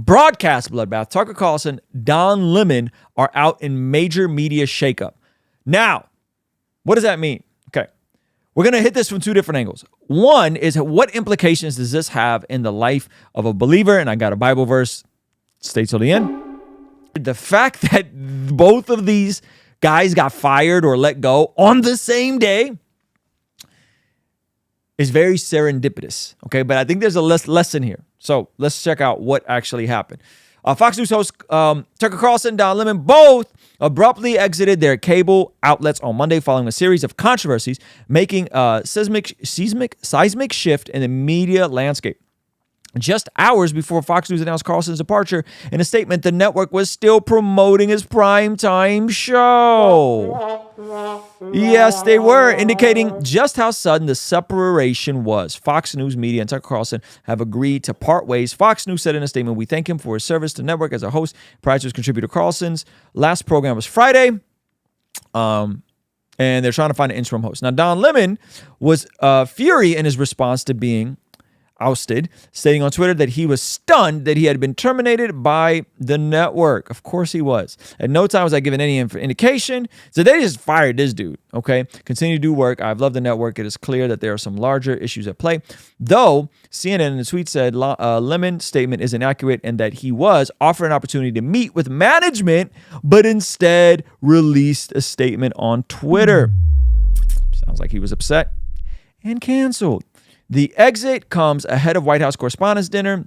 broadcast bloodbath. Tucker Carlson, Don Lemon are out in major media shakeup. Now, what does that mean? Okay, we're going to hit this from two different angles. One is, what implications does this have in the life of a believer? And I got a Bible verse. Stay till the end. The fact that both of these guys got fired or let go on the same day is very serendipitous, okay? But I think there's a lesson here. So let's check out what actually happened. Fox News host Tucker Carlson and Don Lemon both abruptly exited their cable outlets on Monday following a series of controversies, making a seismic shift in the media landscape. Just hours before Fox News announced Carlson's departure, in a statement, the network was still promoting his primetime show. Yes, they were, indicating just how sudden the separation was. Fox News Media and Tucker Carlson have agreed to part ways. Fox News said in a statement, "We thank him for his service to the network as a host prior to his contributor Carlson's last program was Friday." And they're trying to find an interim host. Now, Don Lemon was fury in his response to being ousted, stating on Twitter that he was stunned that he had been terminated by the network. Of course he was. At no time was I given any indication. So they just fired this dude, okay? Continue to do work. I've loved the network. It is clear that there are some larger issues at play. Though, CNN in a tweet said Lemon's statement is inaccurate and that he was offered an opportunity to meet with management, but instead released a statement on Twitter. Sounds like he was upset and canceled. The exit comes ahead of White House Correspondents' Dinner,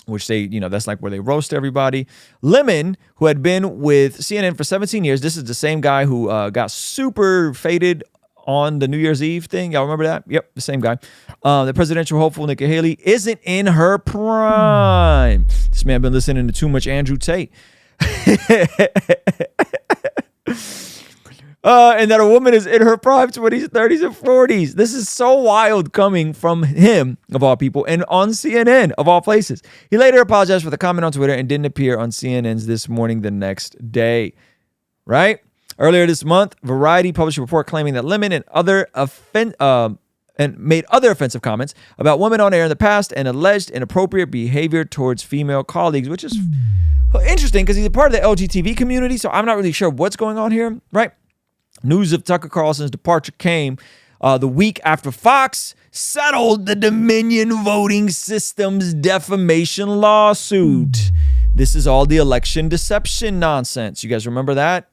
which that's like where they roast everybody. Lemon, who had been with CNN for 17 years, this is the same guy who got super faded on the New Year's Eve thing. Y'all remember that? Yep, the same guy. The presidential hopeful, Nikki Haley, isn't in her prime. This man been listening to too much Andrew Tate. And that a woman is in her prime 20s, 30s, and 40s. This is so wild coming from him, of all people, and on CNN, of all places. He later apologized for the comment on Twitter and didn't appear on CNN's This Morning the next day, right? Earlier this month, Variety published a report claiming that Lemon and made other offensive comments about women on air in the past and alleged inappropriate behavior towards female colleagues, which is interesting because he's a part of the LGTB community, so I'm not really sure what's going on here, right? News of Tucker Carlson's departure came the week after Fox settled the Dominion voting system's defamation lawsuit. This is all the election deception nonsense. You guys remember that?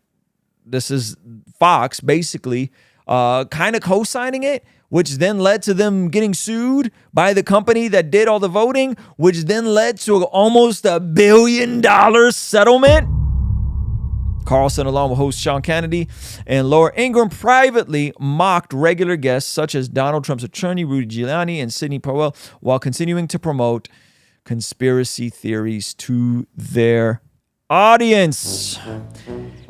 This is Fox basically kind of co-signing it, which then led to them getting sued by the company that did all the voting, which then led to almost $1 billion settlement. Carlson, along with host Sean Kennedy and Laura Ingraham, privately mocked regular guests such as Donald Trump's attorney, Rudy Giuliani, and Sidney Powell, while continuing to promote conspiracy theories to their audience.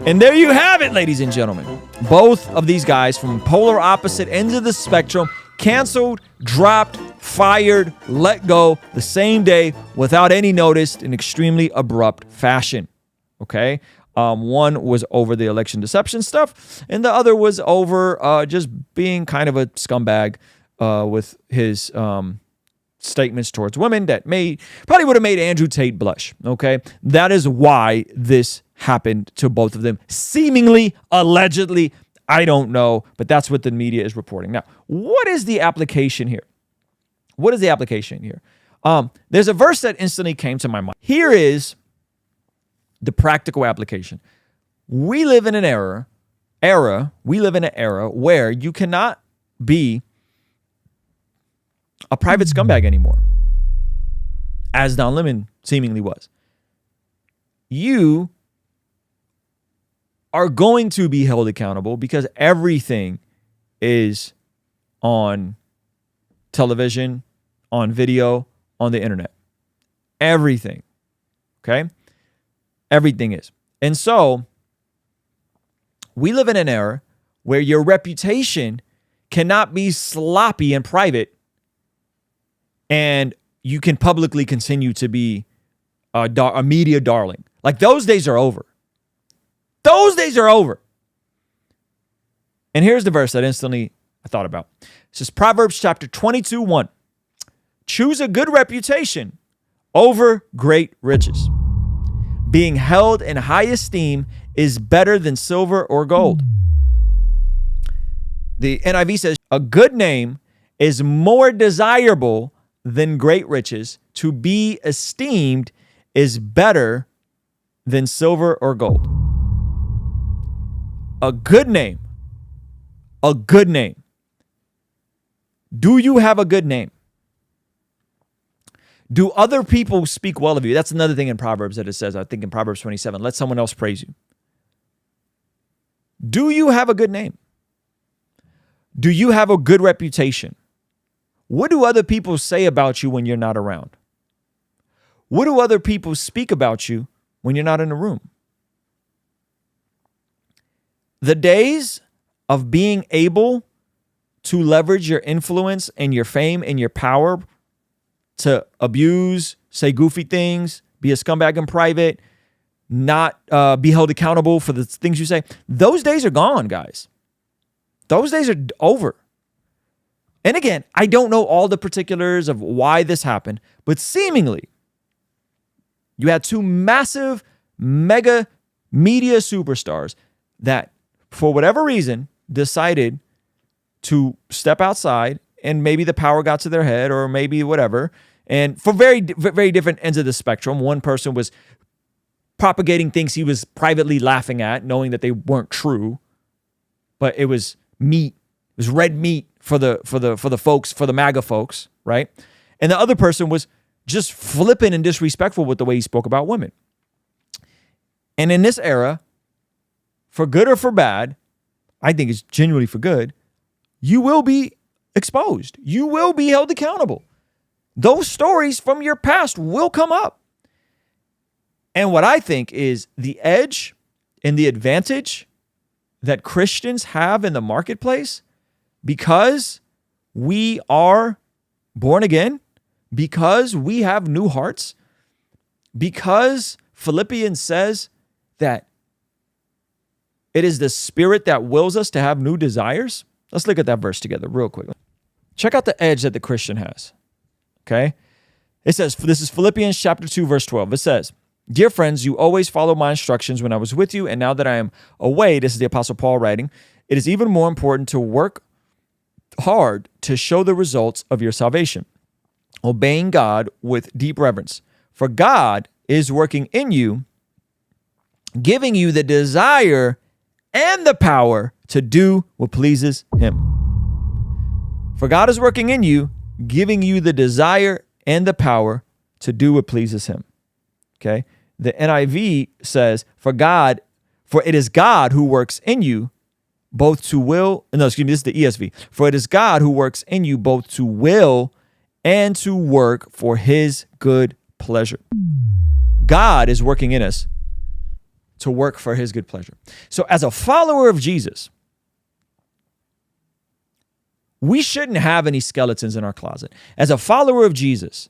And there you have it, ladies and gentlemen. Both of these guys from polar opposite ends of the spectrum, canceled, dropped, fired, let go the same day without any notice in extremely abrupt fashion. Okay? One was over the election deception stuff, and the other was over just being kind of a scumbag with his statements towards women that probably would have made Andrew Tate blush. Okay, that is why this happened to both of them. Seemingly, allegedly, I don't know, but that's what the media is reporting. Now, what is the application here? What is the application here? There's a verse that instantly came to my mind. Here is the practical application. We live in an era where you cannot be a private scumbag anymore, as Don Lemon seemingly was. You are going to be held accountable because everything is on television, on video, on the internet. Everything. Okay? Everything is. And so we live in an era where your reputation cannot be sloppy in private and you can publicly continue to be a media darling. Like, those days are over. Those days are over. And here's the verse that instantly I thought about. It says Proverbs chapter 22:1. Choose a good reputation over great riches. Being held in high esteem is better than silver or gold. The NIV says, a good name is more desirable than great riches. To be esteemed is better than silver or gold. A good name. A good name. Do you have a good name? Do other people speak well of you? That's another thing in Proverbs that it says, I think in Proverbs 27, let someone else praise you. Do you have a good name? Do you have a good reputation? What do other people say about you when you're not around? What do other people speak about you when you're not in the room? The days of being able to leverage your influence and your fame and your power to abuse, say goofy things, be a scumbag in private, not be held accountable for the things you say, those days are gone, guys. Those days are over. And again, I don't know all the particulars of why this happened, but seemingly you had two massive, mega media superstars that, for whatever reason, decided to step outside, and maybe the power got to their head or maybe whatever. And for very, very different ends of the spectrum. One person was propagating things he was privately laughing at, knowing that they weren't true, but it was meat. It was red meat for the folks, for the MAGA folks, right? And the other person was just flippant and disrespectful with the way he spoke about women. And in this era, for good or for bad, I think it's genuinely for good, you will be exposed. You will be held accountable. Those stories from your past will come up. And what I think is the edge and the advantage that Christians have in the marketplace, because we are born again, because we have new hearts, because Philippians says that it is the Spirit that wills us to have new desires. Let's look at that verse together real quickly. Check out the edge that the Christian has. Okay? It says, this is Philippians chapter 2, verse 12. It says, dear friends, you always followed my instructions when I was with you, and now that I am away, this is the Apostle Paul writing, it is even more important to work hard to show the results of your salvation, obeying God with deep reverence. For God is working in you, giving you the desire and the power to do what pleases him. For God is working in you, giving you the desire and the power to do what pleases him. Okay? The NIV says, for it is God who works in you both to will, this is the ESV. For it is God who works in you both to will and to work for his good pleasure. God is working in us to work for his good pleasure. So as a follower of Jesus, we shouldn't have any skeletons in our closet. As a follower of Jesus,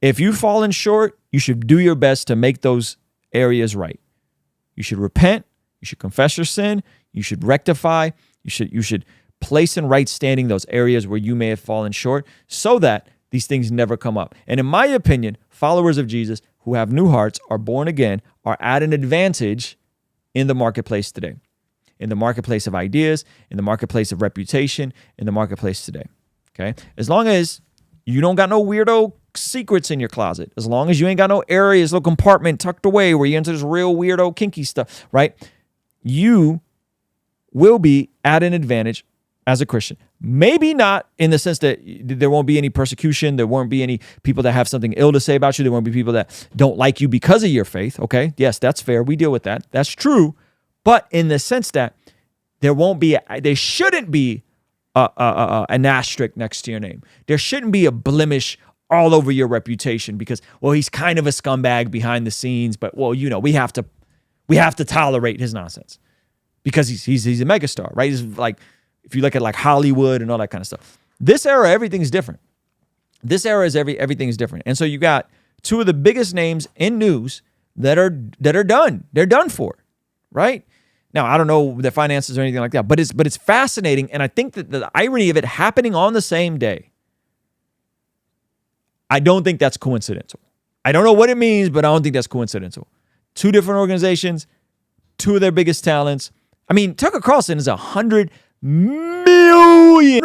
if you've fallen short, you should do your best to make those areas right. You should repent. You should confess your sin. You should rectify. You should place in right standing those areas where you may have fallen short so that these things never come up. And in my opinion, followers of Jesus who have new hearts, are born again, are at an advantage in the marketplace today. In the marketplace of ideas, in the marketplace of reputation, in the marketplace today. Okay? As long as you don't got no weirdo secrets in your closet, as long as you ain't got no areas, no compartment tucked away where you into this real weirdo kinky stuff, right? You will be at an advantage as a Christian. Maybe not in the sense that there won't be any persecution, there won't be any people that have something ill to say about you, there won't be people that don't like you because of your faith, okay? Yes, that's fair. We deal with that. That's true. But in the sense that there shouldn't be an asterisk next to your name. There shouldn't be a blemish all over your reputation because, well, he's kind of a scumbag behind the scenes, but well, you know, we have to tolerate his nonsense because he's a megastar, right? He's like, if you look at like Hollywood and all that kind of stuff. This era, everything's different. This era is everything's different. And so you got two of the biggest names in news that are done. They're done for, right? Now, I don't know their finances or anything like that, but it's fascinating. And I think that the irony of it happening on the same day, I don't think that's coincidental. I don't know what it means, but I don't think that's coincidental. 2 different organizations, 2 of their biggest talents. I mean, Tucker Carlson is $100 million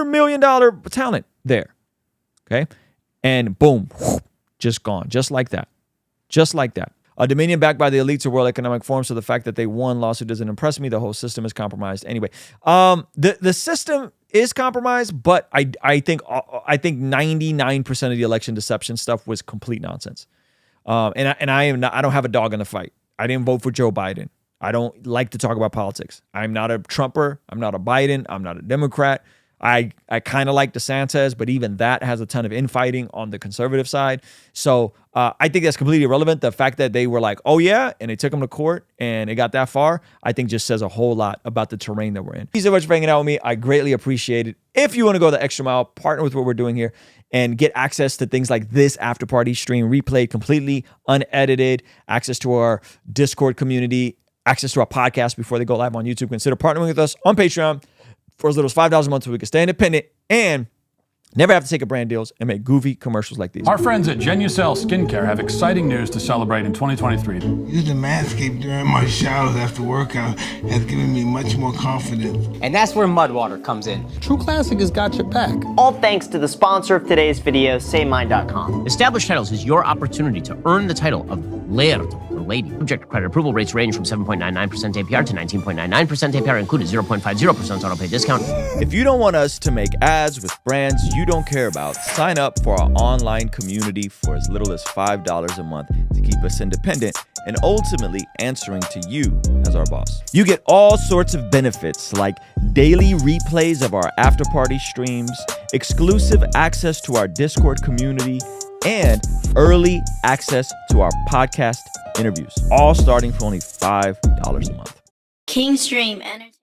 talent there. Okay. And boom, just gone. Just like that. Just like that. A Dominion backed by the elites of World Economic Forum. So the fact that they won lawsuit doesn't impress me. The whole system is compromised. Anyway, the system is compromised, but I think 99% of the election deception stuff was complete nonsense. And I don't have a dog in the fight. I didn't vote for Joe Biden. I don't like to talk about politics. I'm not a Trumper. I'm not a Biden. I'm not a Democrat. I kind of like DeSantis, but even that has a ton of infighting on the conservative side. So I think that's completely irrelevant. The fact that they were like, oh yeah, and they took them to court and it got that far, I think just says a whole lot about the terrain that we're in. Thank you so much for hanging out with me. I greatly appreciate it. If you want to go the extra mile, partner with what we're doing here and get access to things like this after party stream replayed completely unedited, access to our Discord community, access to our podcast before they go live on YouTube, consider partnering with us on Patreon for as little as $5 a month so we can stay independent and never have to take a brand deals and make goofy commercials like these. Our friends at Genucel Skincare have exciting news to celebrate in 2023. Using Manscaped during my showers after workout has given me much more confidence. And that's where Mudwater comes in. True Classic has got your back. All thanks to the sponsor of today's video, SayMine.com. Established Titles is your opportunity to earn the title of Laird or Lady. Subject to credit approval, rates range from 7.99% APR to 19.99% APR, included 0.50% auto pay discount. If you don't want us to make ads with brands you don't care about, sign up for our online community for as little as $5 a month to keep us independent and ultimately answering to you as our boss. You get all sorts of benefits like daily replays of our after party streams, exclusive access to our Discord community, and early access to our podcast interviews, all starting for only $5 a month. Kingstream Entertainment.